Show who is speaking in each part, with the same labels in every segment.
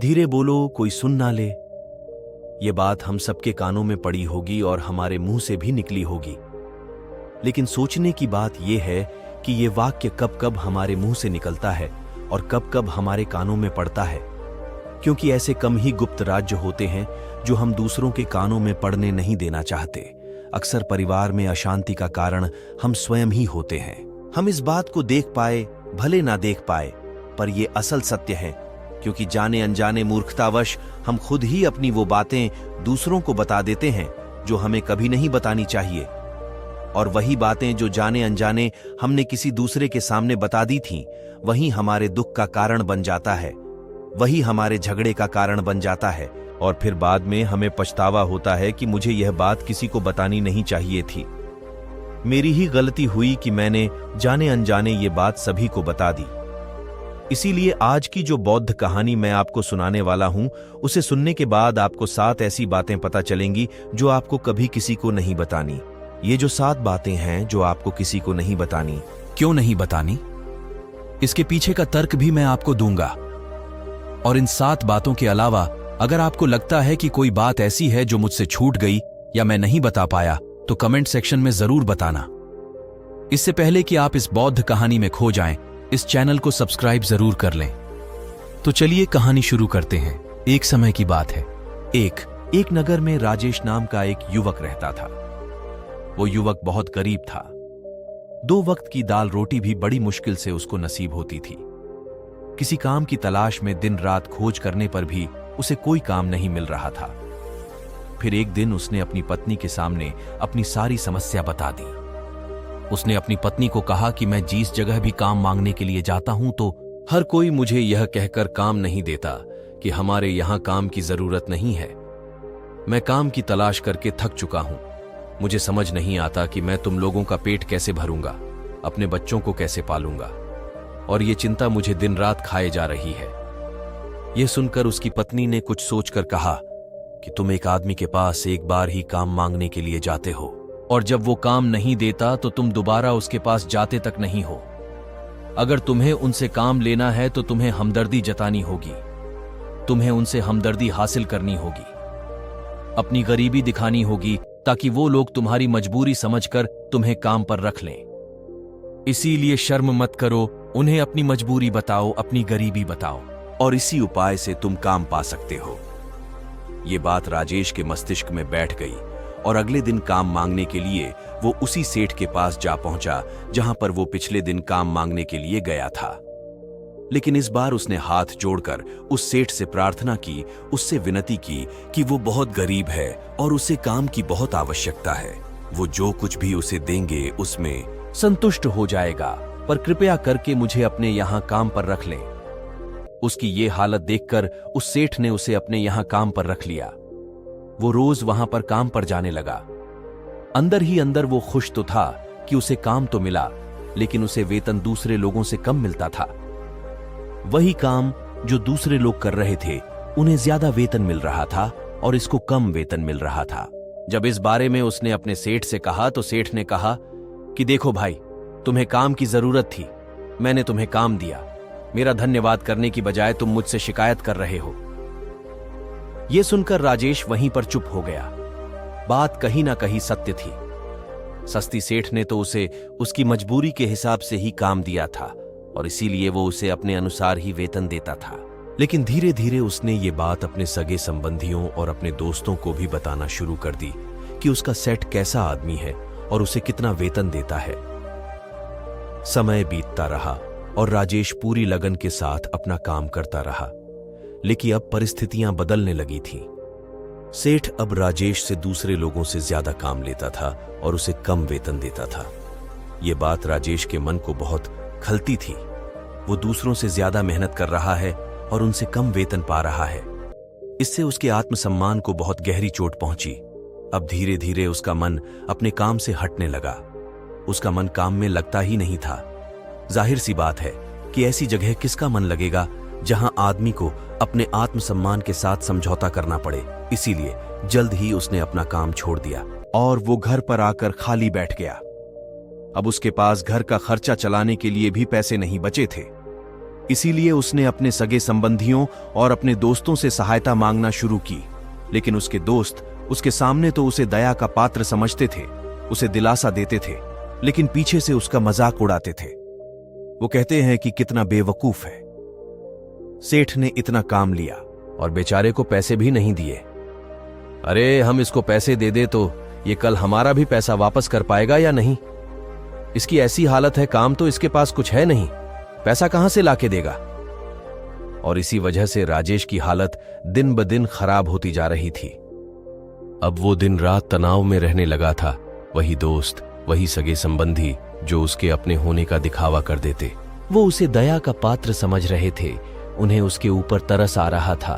Speaker 1: धीरे बोलो, कोई सुन ना ले। ये बात हम सबके कानों में पड़ी होगी और हमारे मुंह से भी निकली होगी, लेकिन सोचने की बात यह है कि ये वाक्य कब कब हमारे मुंह से निकलता है और कब कब हमारे कानों में पड़ता है, क्योंकि ऐसे कम ही गुप्त राज्य होते हैं जो हम दूसरों के कानों में पड़ने नहीं देना चाहते। अक्सर परिवार में अशांति का कारण हम स्वयं ही होते हैं। हम इस बात को देख पाए भले ना देख पाए, पर यह असल सत्य है, क्योंकि जाने अनजाने मूर्खतावश हम खुद ही अपनी वो बातें दूसरों को बता देते हैं जो हमें कभी नहीं बतानी चाहिए, और वही बातें जो जाने अनजाने हमने किसी दूसरे के सामने बता दी थीं, वही हमारे दुख का कारण बन जाता है, वही हमारे झगड़े का कारण बन जाता है, और फिर बाद में हमें पछतावा होता है कि मुझे यह बात किसी को बतानी नहीं चाहिए थी। मेरी ही गलती हुई कि मैंने जाने अनजाने ये बात सभी को बता दी। इसीलिए आज की जो बौद्ध कहानी मैं आपको सुनाने वाला हूं, उसे सुनने के बाद आपको 7 ऐसी बातें पता चलेंगी जो आपको कभी किसी को नहीं बतानी। ये जो 7 बातें हैं जो आपको किसी को नहीं बतानी।
Speaker 2: क्यों नहीं बतानी, इसके पीछे का तर्क भी मैं आपको दूंगा। और इन 7 बातों के अलावा अगर आपको लगता है कि कोई बात ऐसी है जो मुझसे छूट गई या मैं नहीं बता पाया, तो कमेंट सेक्शन में जरूर बताना। इससे पहले कि आप इस बौद्ध कहानी में खो जाएं, इस चैनल को सब्सक्राइब जरूर कर लें। तो चलिए कहानी शुरू करते हैं। एक समय की बात है। एक नगर में राजेश नाम का एक युवक रहता था। वो युवक बहुत गरीब था। 2 वक्त की दाल रोटी भी बड़ी मुश्किल से उसको नसीब होती थी। किसी काम की तलाश में दिन रात खोज करने पर भी उसे कोई काम नहीं मिल रहा था। फिर एक दिन उसने अपनी पत्नी के सामने अपनी सारी समस्या बता दी। उसने अपनी पत्नी को कहा कि मैं जिस जगह भी काम मांगने के लिए जाता हूं तो हर कोई मुझे यह कहकर काम नहीं देता कि हमारे यहां काम की जरूरत नहीं है। मैं काम की तलाश करके थक चुका हूं। मुझे समझ नहीं आता कि मैं तुम लोगों का पेट कैसे भरूंगा, अपने बच्चों को कैसे पालूंगा, और ये चिंता मुझे दिन रात खाए जा रही है। यह सुनकर उसकी पत्नी ने कुछ सोचकर कहा कि तुम एक आदमी के पास एक बार ही काम मांगने के लिए जाते हो, और जब वो काम नहीं देता तो तुम दोबारा उसके पास जाते तक नहीं हो। अगर तुम्हें उनसे काम लेना है तो तुम्हें हमदर्दी जतानी होगी, तुम्हें उनसे हमदर्दी हासिल करनी होगी, अपनी गरीबी दिखानी होगी, ताकि वो लोग तुम्हारी मजबूरी समझकर तुम्हें काम पर रख लें। इसीलिए शर्म मत करो, उन्हें अपनी मजबूरी बताओ, अपनी गरीबी बताओ,
Speaker 1: और इसी उपाय से तुम काम पा सकते हो। ये बात राजेश के मस्तिष्क में बैठ गई और अगले दिन काम मांगने के लिए वो उसी सेठ के पास जा पहुंचा जहां पर वो पिछले दिन काम मांगने के लिए गया था। लेकिन इस बार उसने हाथ जोड़कर उस सेठ से प्रार्थना की, उससे विनती की कि वो बहुत गरीब है और उसे काम की बहुत आवश्यकता है। वो जो कुछ भी उसे देंगे उसमें संतुष्ट हो जाएगा, पर कृपया करके मुझे अपने यहां काम पर रख लें। उसकी ये हालत देखकर उस सेठ ने उसे अपने यहां काम पर रख लिया। वो रोज वहां पर काम पर जाने लगा। अंदर ही अंदर वो खुश तो था कि उसे काम तो मिला, लेकिन उसे वेतन दूसरे लोगों से कम मिलता था। वही काम जो दूसरे लोग कर रहे थे, उन्हें ज्यादा वेतन मिल रहा था और इसको कम वेतन मिल रहा था। जब इस बारे में उसने अपने सेठ से कहा तो सेठ ने कहा कि देखो भाई, तुम्हें काम की जरूरत थी, मैंने तुम्हें काम दिया। मेरा धन्यवाद करने की बजाय तुम मुझसे शिकायत कर रहे हो। यह सुनकर राजेश वहीं पर चुप हो गया। बात कहीं ना कहीं सत्य थी। सस्ती सेठ ने तो उसे उसकी मजबूरी के हिसाब से ही काम दिया था और इसीलिए वो उसे अपने अनुसार ही वेतन देता था। लेकिन धीरे धीरे उसने ये बात अपने सगे संबंधियों और अपने दोस्तों को भी बताना शुरू कर दी कि उसका सेठ कैसा आदमी है और उसे कितना वेतन देता है। समय बीतता रहा और राजेश पूरी लगन के साथ अपना काम करता रहा, लेकिन अब परिस्थितियां बदलने लगी थीं। सेठ अब राजेश से दूसरे लोगों से ज्यादा काम लेता था और उसे कम वेतन देता था। यह बात राजेश के मन को बहुत खलती थी। वो दूसरों से ज्यादा मेहनत कर रहा है और उनसे कम वेतन पा रहा है। इससे उसके आत्मसम्मान को बहुत गहरी चोट पहुंची। अब धीरे धीरे उसका मन अपने काम से हटने लगा। उसका मन काम में लगता ही नहीं था। जाहिर सी बात है कि ऐसी जगह किसका मन लगेगा जहां आदमी को अपने आत्मसम्मान के साथ समझौता करना पड़े। इसीलिए जल्द ही उसने अपना काम छोड़ दिया और वो घर पर आकर खाली बैठ गया। अब उसके पास घर का खर्चा चलाने के लिए भी पैसे नहीं बचे थे। इसीलिए उसने अपने सगे संबंधियों और अपने दोस्तों से सहायता मांगना शुरू की। लेकिन उसके दोस्त उसके सामने तो उसे दया का पात्र समझते थे, उसे दिलासा देते थे, लेकिन पीछे से उसका मजाक उड़ाते थे। वो कहते हैं कि कितना बेवकूफ है, सेठ ने इतना काम लिया और बेचारे को पैसे भी नहीं दिए। अरे हम इसको पैसे दे दे तो ये कल हमारा भी पैसा वापस कर पाएगा या नहीं? इसकी ऐसी हालत है, काम तो इसके पास कुछ है नहीं, पैसा कहां से लाके देगा? और इसी वजह से राजेश की हालत दिन ब दिन खराब होती जा रही थी। अब वो दिन रात तनाव में रहने लगा था। वही दोस्त, वही सगे संबंधी जो उसके अपने होने का दिखावा कर देते, वो उसे दया का पात्र समझ रहे थे। उन्हें उसके ऊपर तरस आ रहा था।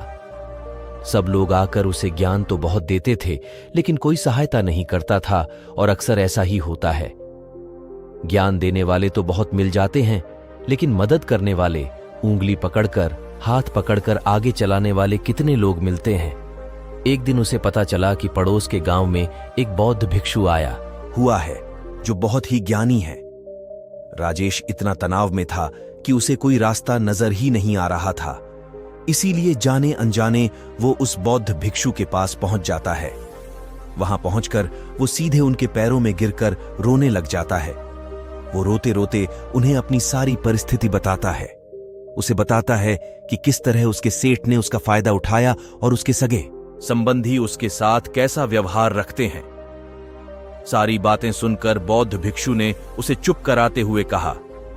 Speaker 1: सब लोग आकर उसे ज्ञान तो बहुत देते थे, लेकिन कोई सहायता नहीं करता था, और अक्सर ऐसा ही होता है। ज्ञान देने वाले तो बहुत मिल जाते हैं, लेकिन मदद करने वाले, उंगली पकड़कर, हाथ पकड़कर आगे चलाने वाले कितने लोग मिलते हैं। एक दिन उसे पता चला कि पड़ोस के गांव में एक बौद्ध भिक्षु आया हुआ है जो बहुत ही ज्ञानी है। राजेश इतना तनाव में था कि उसे कोई रास्ता नजर ही नहीं आ रहा था। इसीलिए जाने अनजाने वो उस बौद्ध भिक्षु के पास पहुंच जाता है। वहां पहुंचकर वो सीधे उनके पैरों में गिरकर रोने लग जाता है। वो रोते रोते उन्हें अपनी सारी परिस्थिति बताता है। उसे बताता है कि किस तरह उसके सेठ ने उसका फायदा उठाया और उसके सगे संबंधी उसके साथ कैसा व्यवहार रखते हैं। सारी बातें सुनकर बौद्ध भिक्षु ने उसे चुप कराते हुए कहा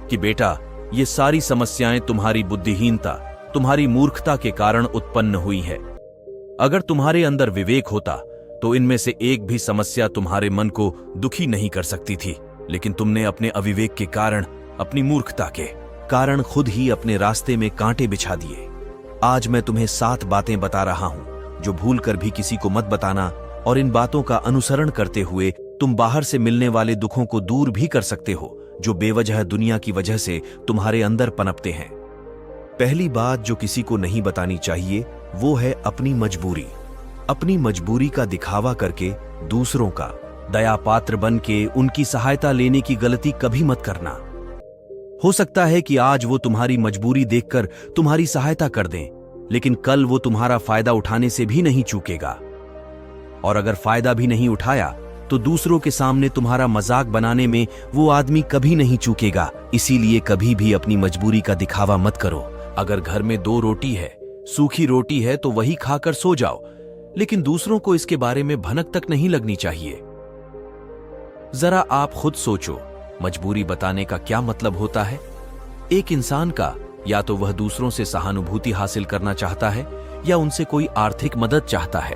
Speaker 1: कि बेटा, ये सारी समस्याएं तुम्हारी बुद्धिहीनता, तुम्हारी मूर्खता के कारण उत्पन्न हुई है। अगर तुम्हारे अंदर विवेक होता तो इनमें से एक भी समस्या तुम्हारे मन को दुखी नहीं कर सकती थी, लेकिन तुमने अपने अविवेक के कारण, अपनी मूर्खता के कारण खुद ही अपने रास्ते में कांटे बिछा दिए। आज मैं तुम्हें 7 बातें बता रहा हूं जो भूल कर भी किसी को मत बताना, और इन बातों का अनुसरण करते हुए तुम बाहर से मिलने वाले दुखों को दूर भी कर सकते हो जो बेवजह दुनिया की वजह से तुम्हारे अंदर पनपते हैं। पहली बात जो किसी को नहीं बतानी चाहिए वो है अपनी मजबूरी। अपनी मजबूरी का दिखावा करके दूसरों का दया पात्र बन के उनकी सहायता लेने की गलती कभी मत करना। हो सकता है कि आज वो तुम्हारी मजबूरी देखकर तुम्हारी सहायता कर दें, लेकिन कल वो तुम्हारा फायदा उठाने से भी नहीं चूकेगा, और अगर फायदा भी नहीं उठाया तो दूसरों के सामने तुम्हारा मजाक बनाने में वो आदमी कभी नहीं चूकेगा। इसीलिए कभी भी अपनी मजबूरी का दिखावा मत करो। अगर घर में 2 रोटी है, सूखी रोटी है तो वही खाकर सो जाओ, लेकिन दूसरों को इसके बारे में भनक तक नहीं लगनी चाहिए। जरा आप खुद सोचो, मजबूरी बताने का क्या मतलब होता है? एक इंसान का या तो वह दूसरों से सहानुभूति हासिल करना चाहता है या उनसे कोई आर्थिक मदद चाहता है,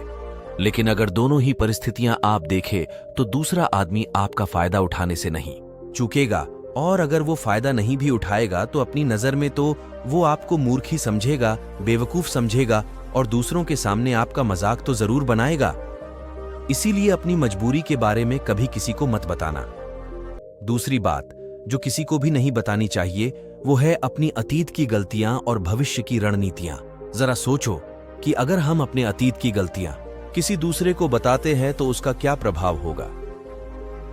Speaker 1: लेकिन अगर दोनों ही परिस्थितियां आप देखें तो दूसरा आदमी आपका फायदा उठाने से नहीं चूकेगा, और अगर वो फायदा नहीं भी उठाएगा तो अपनी नजर में तो वो आपको मूर्ख ही समझेगा, बेवकूफ समझेगा, और दूसरों के सामने आपका मजाक तो जरूर बनाएगा। इसीलिए अपनी मजबूरी के बारे में कभी किसी को मत बताना। दूसरी बात जो किसी को भी नहीं बतानी चाहिए वो है अपनी अतीत की गलतियां और भविष्य की रणनीतियां। जरा सोचो कि अगर हम अपने अतीत की गलतियां किसी दूसरे को बताते हैं तो उसका क्या प्रभाव होगा।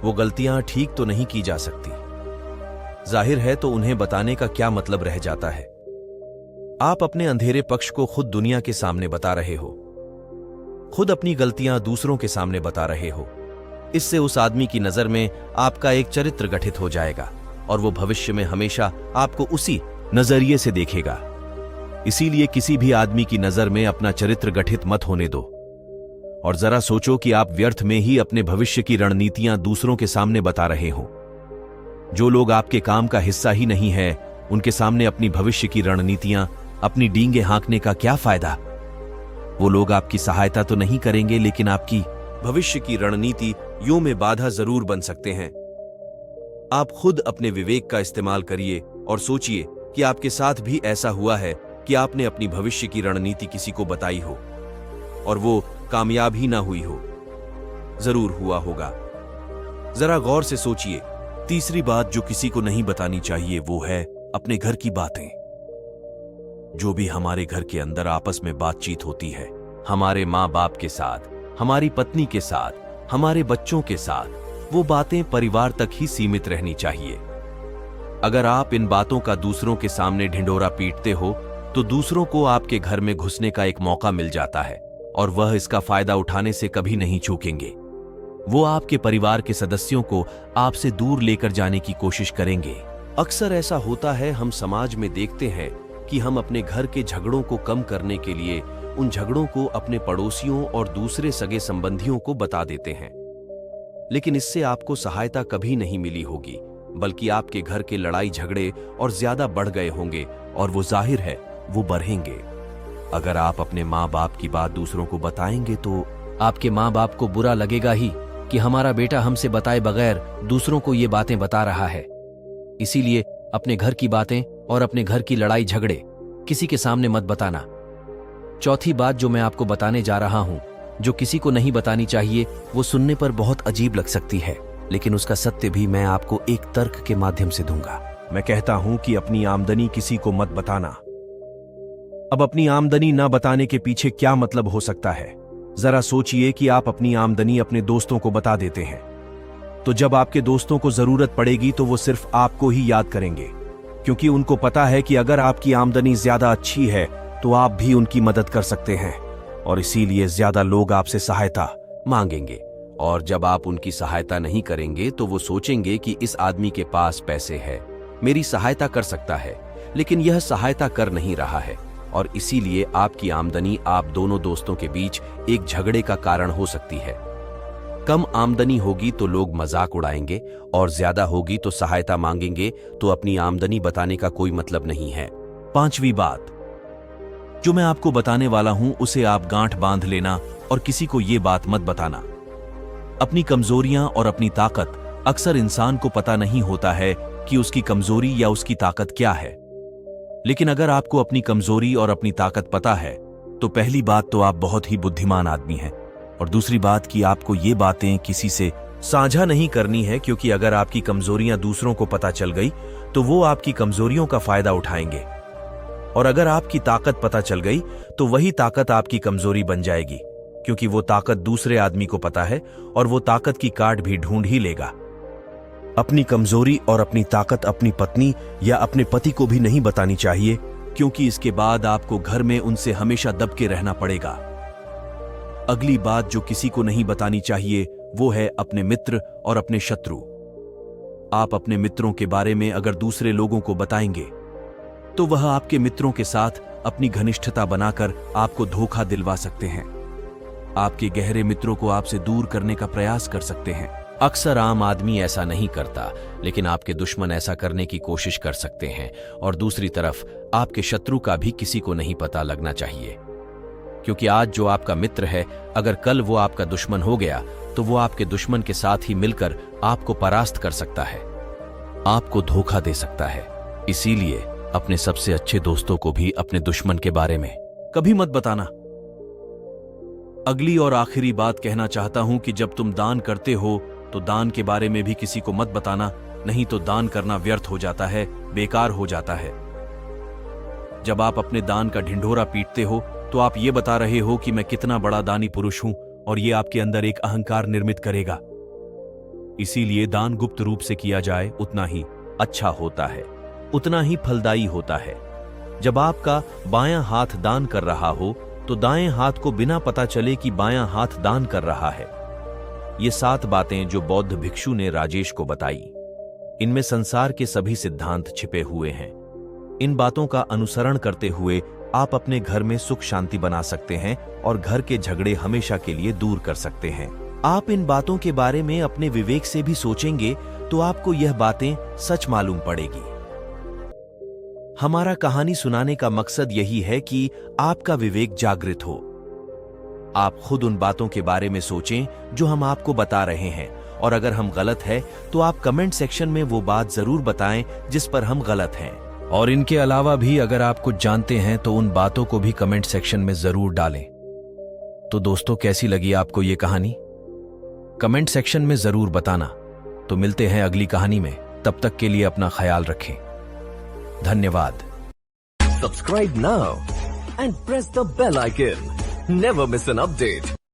Speaker 1: वो गलतियां ठीक तो नहीं की जा सकती, जाहिर है, तो उन्हें बताने का क्या मतलब रह जाता है। आप अपने अंधेरे पक्ष को खुद दुनिया के सामने बता रहे हो, खुद अपनी गलतियां दूसरों के सामने बता रहे हो। इससे उस आदमी की नजर में आपका एक चरित्र गठित हो जाएगा और वो भविष्य में हमेशा आपको उसी नजरिए से देखेगा। इसीलिए किसी भी आदमी की नजर में अपना चरित्र गठित मत होने दो, और जरा सोचो कि आप व्यर्थ में ही अपने भविष्य की रणनीतियां दूसरों के सामने बता रहे हो। जो लोग आपके काम का हिस्सा ही नहीं है, उनके सामने अपनी भविष्य की रणनीतियां, अपनी डींगे हाँकने का क्या फायदा? वो लोग आपकी सहायता तो नहीं करेंगे, लेकिन आपकी भविष्य की रणनीति यों में बाधा जरूर बन सकते हैं। आप खुद अपने विवेक का इस्तेमाल करिए और सोचिए कि आपके साथ भी ऐसा हुआ है कि आपने अपनी भविष्य की रणनीति किसी को बताई हो और वो कामयाब ही ना हुई हो। जरूर हुआ होगा, जरा गौर से सोचिए। तीसरी बात जो किसी को नहीं बतानी चाहिए वो है अपने घर की बातें। जो भी हमारे घर के अंदर आपस में बातचीत होती है, हमारे माँ बाप के साथ, हमारी पत्नी के साथ, हमारे बच्चों के साथ, वो बातें परिवार तक ही सीमित रहनी चाहिए। अगर आप इन बातों का दूसरों के सामने ढिंढोरा पीटते हो तो दूसरों को आपके घर में घुसने का एक मौका मिल जाता है और वह इसका फायदा उठाने से कभी नहीं चूकेंगे। वो आपके परिवार के सदस्यों को आपसे दूर लेकर जाने की कोशिश करेंगे। अक्सर ऐसा होता है, हम समाज में देखते हैं कि हम अपने घर के झगड़ों को कम करने के लिए उन झगड़ों को अपने पड़ोसियों और दूसरे सगे संबंधियों को बता देते हैं, लेकिन इससे आपको सहायता कभी नहीं मिली होगी, बल्कि आपके घर के लड़ाई झगड़े और ज्यादा बढ़ गए होंगे और वो जाहिर है वो बढ़ेंगे। अगर आप अपने माँ बाप की बात दूसरों को बताएंगे तो
Speaker 2: आपके माँ बाप को बुरा लगेगा ही कि हमारा बेटा हमसे बताए बगैर दूसरों को ये बातें बता रहा है। इसीलिए अपने घर की बातें और अपने घर की लड़ाई झगड़े किसी के सामने मत बताना। चौथी बात जो मैं आपको बताने जा रहा हूं, जो किसी को नहीं बतानी चाहिए, वो सुनने पर बहुत अजीब लग सकती है, लेकिन उसका सत्य भी मैं आपको एक तर्क के माध्यम से दूंगा।
Speaker 1: मैं कहता हूं कि अपनी आमदनी किसी को मत बताना। अब अपनी आमदनी न बताने के पीछे क्या मतलब हो सकता है? जरा सोचिए कि आप अपनी आमदनी अपने दोस्तों को बता देते हैं, तो जब आपके दोस्तों को जरूरत पड़ेगी तो वो सिर्फ आपको ही याद करेंगे, क्योंकि उनको पता है कि अगर आपकी आमदनी ज्यादा अच्छी है तो आप भी उनकी मदद कर सकते हैं, और इसीलिए ज्यादा लोग आपसे सहायता मांगेंगे। और जब आप उनकी सहायता नहीं करेंगे तो वो सोचेंगे कि इस आदमी के पास पैसे है, मेरी सहायता कर सकता है, लेकिन यह सहायता कर नहीं रहा है, और इसीलिए आपकी आमदनी आप दोनों दोस्तों के बीच एक झगड़े का कारण हो सकती है। कम आमदनी होगी तो लोग मजाक उड़ाएंगे, और ज्यादा होगी तो सहायता मांगेंगे, तो अपनी आमदनी बताने का कोई मतलब नहीं है। पांचवी बात जो मैं आपको बताने वाला हूं, उसे आप गांठ बांध लेना और किसी को यह बात मत बताना। अपनी कमजोरियां और अपनी ताकत, अक्सर इंसान को पता नहीं होता है कि उसकी कमजोरी या उसकी ताकत क्या है, लेकिन अगर आपको अपनी कमजोरी और अपनी ताकत पता है तो पहली बात तो आप बहुत ही बुद्धिमान आदमी हैं, और दूसरी बात कि आपको ये बातें किसी से साझा नहीं करनी है, क्योंकि अगर आपकी कमजोरियां दूसरों को पता चल गई तो वो आपकी कमजोरियों का फायदा उठाएंगे, और अगर आपकी ताकत पता चल गई तो वही ताकत आपकी कमजोरी बन जाएगी, क्योंकि वो ताकत दूसरे आदमी को पता है और वो ताकत की काट भी ढूंढ ही लेगा। अपनी कमजोरी और अपनी ताकत अपनी पत्नी या अपने पति को भी नहीं बतानी चाहिए, क्योंकि इसके बाद आपको घर में उनसे हमेशा दब के रहना पड़ेगा। अगली बात जो किसी को नहीं बतानी चाहिए वो है अपने मित्र और अपने शत्रु। आप अपने मित्रों के बारे में अगर दूसरे लोगों को बताएंगे तो वह आपके मित्रों के साथ अपनी घनिष्ठता बनाकर आपको धोखा दिलवा सकते हैं। आपके गहरे मित्रों को आपसे दूर करने का प्रयास कर सकते हैं। अक्सर आम आदमी ऐसा नहीं करता, लेकिन आपके दुश्मन ऐसा करने की कोशिश कर सकते हैं, और दूसरी तरफ आपके शत्रु का भी किसी को नहीं पता लगना चाहिए, क्योंकि आज जो आपका मित्र है, अगर कल वो आपका दुश्मन हो गया तो वो आपके दुश्मन के साथ ही मिलकर आपको परास्त कर सकता है, आपको धोखा दे सकता है। इसीलिए अपने सबसे अच्छे दोस्तों को भी अपने दुश्मन के बारे में कभी मत बताना। अगली और आखिरी बात कहना चाहता हूं कि जब तुम दान करते हो तो दान के बारे में भी किसी को मत बताना, नहीं तो दान करना व्यर्थ हो जाता है, बेकार हो जाता है। जब आप अपने दान का ढिंढोरा पीटते हो तो आप ये बता रहे हो कि मैं कितना बड़ा दानी पुरुष हूं, और ये आपके अंदर एक अहंकार निर्मित करेगा। इसीलिए दान गुप्त रूप से किया जाए उतना ही अच्छा होता है, उतना ही फलदायी होता है। जब आपका बायां हाथ दान कर रहा हो तो दाएं हाथ को बिना पता चले कि बायां हाथ दान कर रहा है। ये 7 बातें जो बौद्ध भिक्षु ने राजेश को बताई, इनमें संसार के सभी सिद्धांत छिपे हुए हैं। इन बातों का अनुसरण करते हुए आप अपने घर में सुख शांति बना सकते हैं और घर के झगड़े हमेशा के लिए दूर कर सकते हैं। आप इन बातों के बारे में अपने विवेक से भी सोचेंगे तो आपको यह बातें सच मालूम पड़ेगी। हमारा कहानी सुनाने का मकसद यही है कि आपका विवेक जागृत हो। आप खुद उन बातों के बारे में सोचें जो हम आपको बता रहे हैं, और अगर हम गलत हैं तो आप कमेंट सेक्शन में वो बात जरूर बताएं जिस पर हम गलत हैं। और इनके अलावा भी अगर आप कुछ जानते हैं तो उन बातों को भी कमेंट सेक्शन में जरूर डालें। तो दोस्तों, कैसी लगी आपको ये कहानी? कमेंट सेक्शन में जरूर बताना। तो मिलते हैं अगली कहानी में, तब तक के लिए अपना ख्याल रखें। धन्यवाद।
Speaker 3: Subscribe now and press the bell icon. Never miss an update.